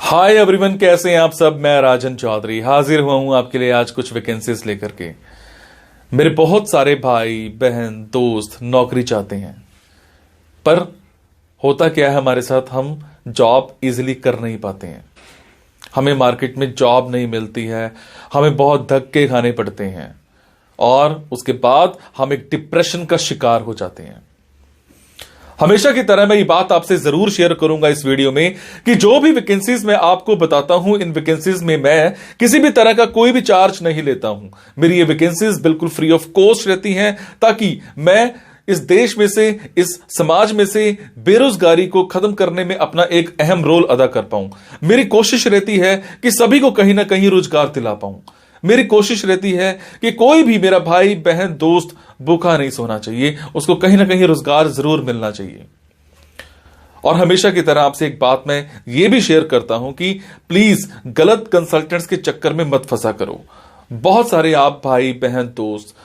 Hi everyone, कैसे हैं आप सब। मैं राजन चौधरी हाजिर हुआ हूं आपके लिए आज कुछ वैकेंसीज लेकर के। मेरे बहुत सारे भाई बहन दोस्त नौकरी चाहते हैं, पर होता क्या है हमारे साथ, हम जॉब इजीली कर नहीं पाते हैं। हमें मार्केट में जॉब नहीं मिलती है, हमें बहुत धक्के खाने पड़ते हैं और उसके बाद हम एक डिप्रेशन का शिकार हो जाते हैं। हमेशा की तरह मैं ये बात आपसे जरूर शेयर करूंगा इस वीडियो में कि जो भी वैकेंसीज मैं आपको बताता हूं, इन वैकेंसीज में मैं किसी भी तरह का कोई भी चार्ज नहीं लेता हूं। मेरी ये वैकेंसीज बिल्कुल फ्री ऑफ कॉस्ट रहती हैं, ताकि मैं इस देश में से, इस समाज में से बेरोजगारी को खत्म करने में अपना एक अहम रोल अदा कर पाऊं। मेरी कोशिश रहती है कि सभी को कहीं ना कहीं रोजगार दिला पाऊं। मेरी कोशिश रहती है कि कोई भी मेरा भाई बहन दोस्त भूखा नहीं सोना चाहिए, उसको कहीं ना कहीं रोजगार जरूर मिलना चाहिए। और हमेशा की तरह आपसे एक बात मैं ये भी शेयर करता हूं कि प्लीज गलत कंसल्टेंट्स के चक्कर में मत फंसा करो। बहुत सारे आप भाई बहन दोस्त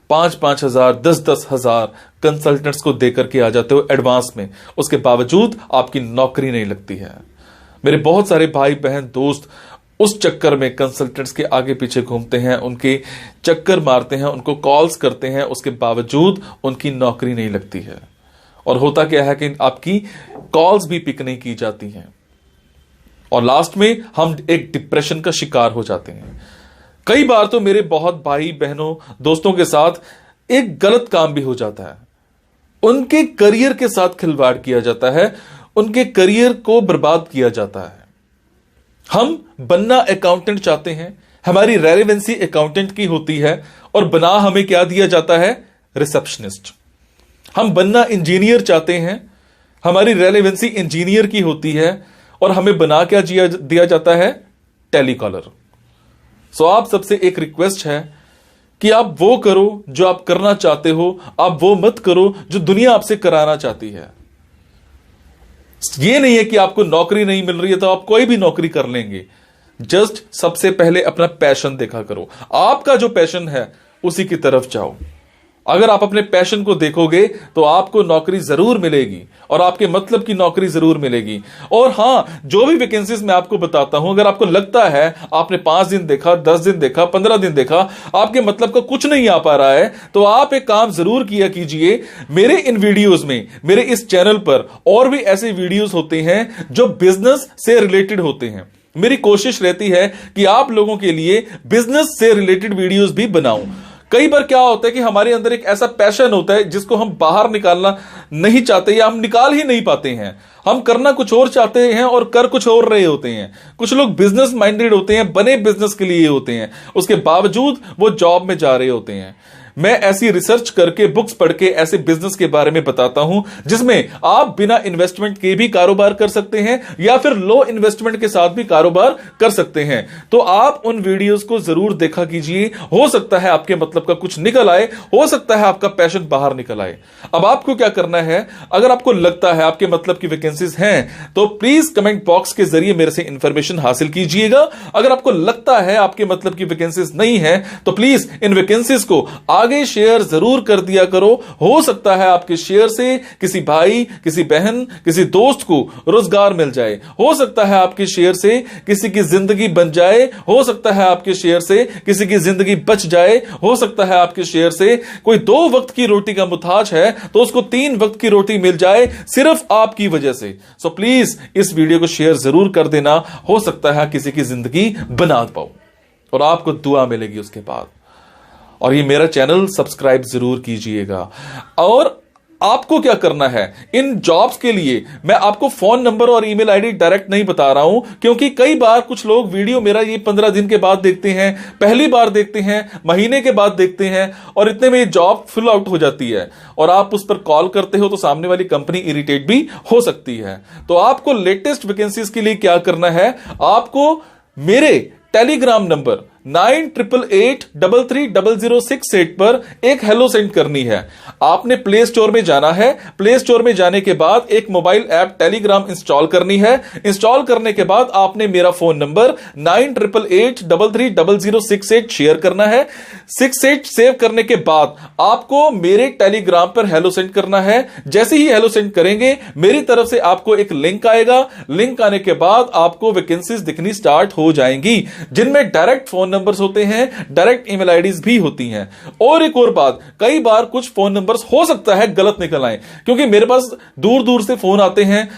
5-5 हजार 10-10 हजार कंसल्टेंट्स को देकर के आ जाते हो एडवांस में, उसके बावजूद आपकी नौकरी नहीं लगती है। मेरे बहुत सारे भाई बहन दोस्त उस चक्कर में कंसल्टेंट्स के आगे पीछे घूमते हैं, उनके चक्कर मारते हैं, उनको कॉल्स करते हैं, उसके बावजूद उनकी नौकरी नहीं लगती है। और होता क्या है कि आपकी कॉल्स भी पिक नहीं की जाती हैं और लास्ट में हम एक डिप्रेशन का शिकार हो जाते हैं। कई बार तो मेरे बहुत भाई बहनों दोस्तों के साथ एक गलत काम भी हो जाता है, उनके करियर के साथ खिलवाड़ किया जाता है, उनके करियर को बर्बाद किया जाता है। हम बनना अकाउंटेंट चाहते हैं, हमारी रेलेवेंसी अकाउंटेंट की होती है और बना हमें क्या दिया जाता है, रिसेप्शनिस्ट। हम बनना इंजीनियर चाहते हैं, हमारी रेलेवेंसी इंजीनियर की होती है और हमें बना क्या दिया जाता है, टेलीकॉलर। सो आप सबसे एक रिक्वेस्ट है कि आप वो करो जो आप करना चाहते हो, आप वो मत करो जो दुनिया आपसे कराना चाहती है। ये नहीं है कि आपको नौकरी नहीं मिल रही है तो आप कोई भी नौकरी कर लेंगे। जस्ट सबसे पहले अपना पैशन देखा करो, आपका जो पैशन है उसी की तरफ जाओ। अगर आप अपने पैशन को देखोगे तो आपको नौकरी जरूर मिलेगी और आपके मतलब की नौकरी जरूर मिलेगी। और हां, जो भी वैकेंसीज मैं आपको बताता हूं, अगर आपको लगता है आपने 5 दिन देखा, 10 दिन देखा, 15 दिन देखा, आपके मतलब का कुछ नहीं आ पा रहा है, तो आप एक काम जरूर किया कीजिए। मेरे इन वीडियोस में, मेरे इस चैनल पर और भी ऐसे वीडियोस होते हैं जो बिजनेस से रिलेटेड होते हैं। मेरी कोशिश रहती है कि आप लोगों के लिए बिजनेस से रिलेटेड वीडियोस भी बनाऊं। कई बार क्या होता है कि हमारे अंदर एक ऐसा पैशन होता है जिसको हम बाहर निकालना नहीं चाहते या हम निकाल ही नहीं पाते हैं। हम करना कुछ और चाहते हैं और कर कुछ और रहे होते हैं। कुछ लोग बिजनेस माइंडेड होते हैं, बने बिजनेस के लिए होते हैं, उसके बावजूद वो जॉब में जा रहे होते हैं। मैं ऐसी रिसर्च करके, बुक्स पढ़ के ऐसे बिजनेस के बारे में बताता हूं जिसमें आप बिना इन्वेस्टमेंट के भी कारोबार कर सकते हैं या फिर लो इन्वेस्टमेंट के साथ भी कारोबार कर सकते हैं। तो आप उन वीडियोस को जरूर देखा कीजिए, हो सकता है आपके मतलब का कुछ निकल आए, हो सकता है आपका पैशन बाहर निकल आए। अब आपको क्या करना है, अगर आपको लगता है आपके मतलब की वैकेंसीज हैं तो प्लीज कमेंट बॉक्स के जरिए मेरे से इंफॉर्मेशन हासिल कीजिएगा। अगर आपको लगता है आपके मतलब की वैकेंसीज नहीं है तो प्लीज इन वैकेंसीज को आगे शेयर जरूर कर दिया करो। हो सकता है आपके शेयर से किसी भाई, किसी बहन, किसी दोस्त को रोजगार मिल जाए। हो सकता है आपके शेयर से किसी की जिंदगी बन जाए। हो सकता है आपके शेयर से किसी की जिंदगी बच जाए। हो सकता है आपके शेयर से कोई 2 वक्त की रोटी का मुताज है तो उसको 3 वक्त की रोटी मिल जाए, सिर्फ आपकी वजह से। सो प्लीज इस वीडियो को शेयर जरूर कर देना। हो सकता है किसी की जिंदगी बना पाओ और आपको दुआ मिलेगी उसके बाद। और ये मेरा चैनल सब्सक्राइब जरूर कीजिएगा। और आपको क्या करना है, इन जॉब्स के लिए मैं आपको फोन नंबर और ईमेल आईडी डायरेक्ट नहीं बता रहा हूं, क्योंकि कई बार कुछ लोग वीडियो मेरा ये 15 दिन के बाद देखते हैं, पहली बार देखते हैं, महीने के बाद देखते हैं और इतने में ये जॉब फिल आउट हो जाती है और आप उस पर कॉल करते हो तो सामने वाली कंपनी इरिटेट भी हो सकती है। तो आपको लेटेस्ट वैकेंसीज के लिए क्या करना है, आपको मेरे टेलीग्राम नंबर 9888330068 पर एक हेलो सेंड करनी है। आपने प्ले स्टोर में जाना है, प्ले स्टोर में जाने के बाद एक मोबाइल ऐप टेलीग्राम इंस्टॉल करनी है। इंस्टॉल करने के बाद आपने मेरा फोन नंबर 9888330068 शेयर करना है। 68 सेव करने के बाद आपको मेरे टेलीग्राम पर हेलो सेंड करना है। जैसे ही हेलो सेंड करेंगे मेरी तरफ से आपको एक लिंक आएगा। लिंक आने के बाद आपको वैकेंसीज दिखनी स्टार्ट हो जाएंगी, जिनमें डायरेक्ट फोन नंबर्स होते हैं, डायरेक्ट ईमेल आईडीज भी होती हैं। और एक और बात, कई बार कुछ फोन नंबर्स हो सकता है गलत निकल आए, क्योंकि मेरे पास दूर दूर से फोन आते हैं,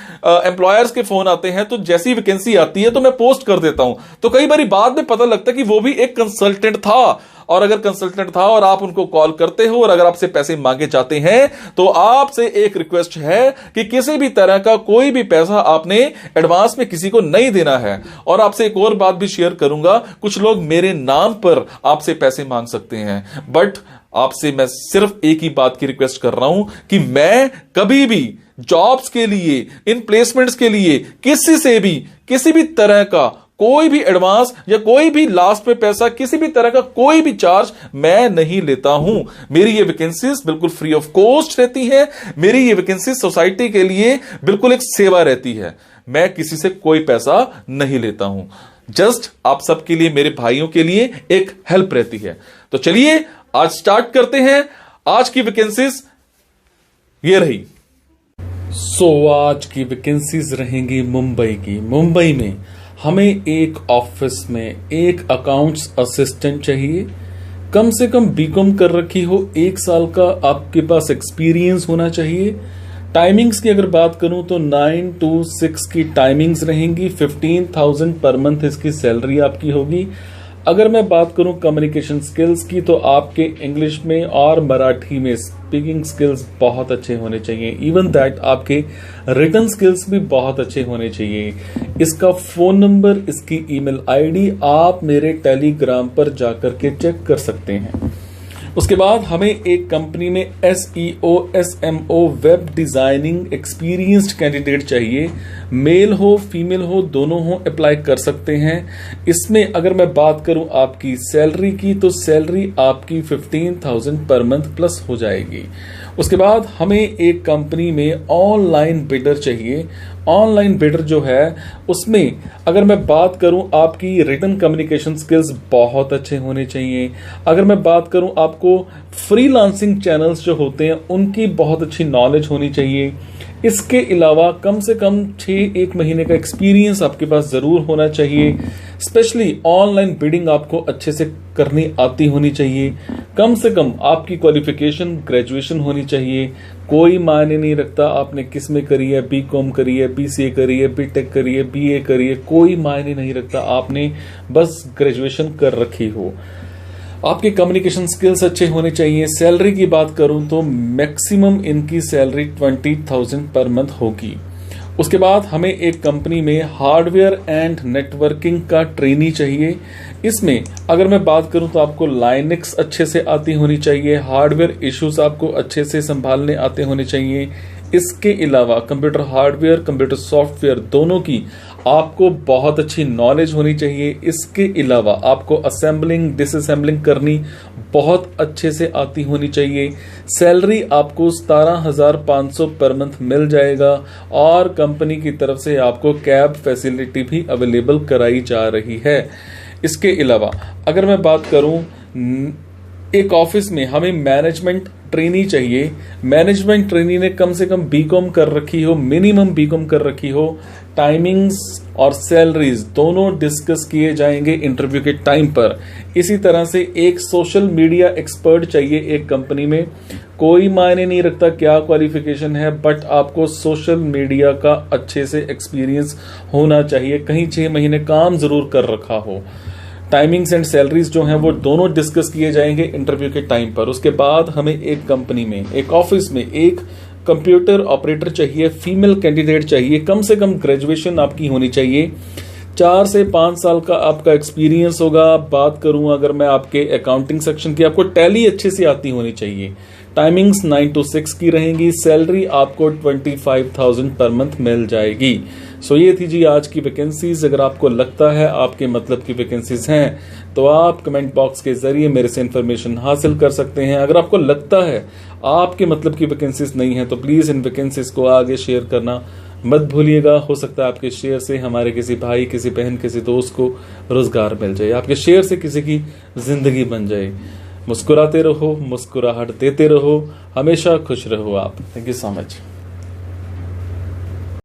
एम्प्लॉयर्स के फोन आते हैं, तो जैसी वैकेंसी आती है तो मैं पोस्ट कर देता हूं। तो कई बार बाद में पता लगता है कि वो भी एक कंसल्टेंट था, और अगर कंसल्टेंट था और आप उनको कॉल करते हो और अगर आपसे पैसे मांगे जाते हैं तो आपसे एक रिक्वेस्ट है कि किसी भी तरह का कोई भी पैसा आपने एडवांस में किसी को नहीं देना है। और आपसे एक और बात भी शेयर करूंगा, कुछ लोग मेरे नाम पर आपसे पैसे मांग सकते हैं, बट आपसे मैं सिर्फ एक ही बात की रिक्वेस्ट कर रहा हूं कि मैं कभी भी जॉब्स के लिए, इन प्लेसमेंट्स के लिए किसी से भी किसी भी तरह का कोई भी एडवांस या कोई भी लास्ट में पैसा, किसी भी तरह का कोई भी चार्ज मैं नहीं लेता हूं। मेरी ये वैकेंसीज बिल्कुल फ्री ऑफ कॉस्ट रहती है। मेरी ये वैकेंसीज सोसाइटी के लिए बिल्कुल एक सेवा रहती है। मैं किसी से कोई पैसा नहीं लेता हूं, जस्ट आप सबके लिए, मेरे भाइयों के लिए एक हेल्प रहती है। तो चलिए आज स्टार्ट करते हैं। आज की वैकेंसीज ये रही। आज की वैकेंसीज रहेंगी मुंबई की। मुंबई में हमें एक ऑफिस में एक अकाउंट्स असिस्टेंट चाहिए। कम से कम बीकॉम कर रखी हो, 1 साल का आपके पास एक्सपीरियंस होना चाहिए। टाइमिंग्स की अगर बात करूं तो 9 to 6 की टाइमिंग्स रहेंगी। 15,000 पर मंथ इसकी सैलरी आपकी होगी। अगर मैं बात करूं कम्युनिकेशन स्किल्स की, तो आपके इंग्लिश में और मराठी में स्पीकिंग स्किल्स बहुत अच्छे होने चाहिए। इवन दैट आपके रिटन स्किल्स भी बहुत अच्छे होने चाहिए। इसका फोन नंबर, इसकी ईमेल आईडी आप मेरे टेलीग्राम पर जाकर के चेक कर सकते हैं। उसके बाद हमें एक कंपनी में SEO SMO web designing experienced candidate चाहिए। मेल हो फीमेल हो दोनों हो, अप्लाई कर सकते हैं। इसमें अगर मैं बात करूं आपकी सैलरी की, तो सैलरी आपकी 15,000 पर मंथ प्लस हो जाएगी। उसके बाद हमें एक कंपनी में ऑनलाइन बिडर चाहिए। ऑनलाइन बिडर जो है उसमें अगर मैं बात करूं, आपकी रिटन कम्युनिकेशन स्किल्स बहुत अच्छे होने चाहिए। अगर मैं बात करूं, आपको फ्रीलांसिंग चैनल्स जो होते हैं उनकी बहुत अच्छी नॉलेज होनी चाहिए। इसके अलावा कम से कम 1 महीने का एक्सपीरियंस आपके पास जरूर होना चाहिए। स्पेशली ऑनलाइन बिडिंग आपको अच्छे से करनी आती होनी चाहिए। कम से कम आपकी क्वालिफिकेशन ग्रेजुएशन होनी चाहिए। कोई मायने नहीं रखता आपने किस में करी है, बीकॉम करी है, BCA करी है, बीटेक करी है, BA करी है, कोई मायने नहीं रखता, आपने बस ग्रेजुएशन कर रखी हो। आपके कम्युनिकेशन स्किल्स अच्छे होने चाहिए। सैलरी की बात करूं तो मैक्सिमम इनकी सैलरी 20,000 पर मंथ होगी। उसके बाद हमें एक कंपनी में हार्डवेयर एंड नेटवर्किंग का ट्रेनी चाहिए। इसमें अगर मैं बात करूं तो आपको लाइनक्स अच्छे से आती होनी चाहिए। हार्डवेयर इश्यूज आपको अच्छे से संभालने आते होने चाहिए। इसके अलावा कंप्यूटर हार्डवेयर, कंप्यूटर सॉफ्टवेयर दोनों की आपको बहुत अच्छी नॉलेज होनी चाहिए। इसके अलावा आपको असेंबलिंग डिसअसेंबलिंग करनी बहुत अच्छे से आती होनी चाहिए। सैलरी आपको 17,500 पर मंथ मिल जाएगा और कंपनी की तरफ से आपको कैब फैसिलिटी भी अवेलेबल कराई जा रही है। इसके अलावा अगर मैं बात करूं, एक ऑफिस में हमें मैनेजमेंट ट्रेनी चाहिए। मैनेजमेंट ट्रेनी ने कम से कम बीकॉम कर रखी हो, मिनिमम बीकॉम कर रखी हो। टाइमिंग्स और सैलरीज दोनों डिस्कस किए जाएंगे इंटरव्यू के टाइम पर। इसी तरह से एक सोशल मीडिया एक्सपर्ट चाहिए एक कंपनी में। कोई मायने नहीं रखता क्या क्वालिफिकेशन है, बट आपको सोशल मीडिया का अच्छे से एक्सपीरियंस होना चाहिए। कहीं 6 महीने काम जरूर कर रखा हो। टाइमिंग्स एंड सैलरीज जो हैं वो दोनों डिस्कस किए जाएंगे इंटरव्यू के टाइम पर। उसके बाद हमें एक कंपनी में, एक ऑफिस में एक कंप्यूटर ऑपरेटर चाहिए। फीमेल कैंडिडेट चाहिए। कम से कम ग्रेजुएशन आपकी होनी चाहिए। 4 से 5 साल का आपका एक्सपीरियंस होगा। बात करूं अगर मैं आपके अकाउंटिंग सेक्शन की, आपको टैली अच्छे से आती होनी चाहिए। टाइमिंग्स 9 to 6 की रहेंगी। सैलरी आपको 25,000 पर मंथ मिल जाएगी। सो ये थी जी आज की वैकेंसीज। अगर आपको लगता है आपके मतलब की वैकेंसीज हैं तो आप कमेंट बॉक्स के जरिए मेरे से इंफॉर्मेशन हासिल कर सकते हैं। अगर आपको लगता है आपके मतलब की वैकेंसीज नहीं है तो प्लीज इन वैकेंसीज को आगे शेयर करना मत भूलिएगा। हो सकता है आपके शेयर से हमारे किसी भाई, किसी बहन, किसी दोस्त को रोजगार मिल जाए, आपके शेयर से किसी की जिंदगी बन जाए। मुस्कुराते रहो, मुस्कुराहट देते रहो, हमेशा खुश रहो आप। Thank you so much.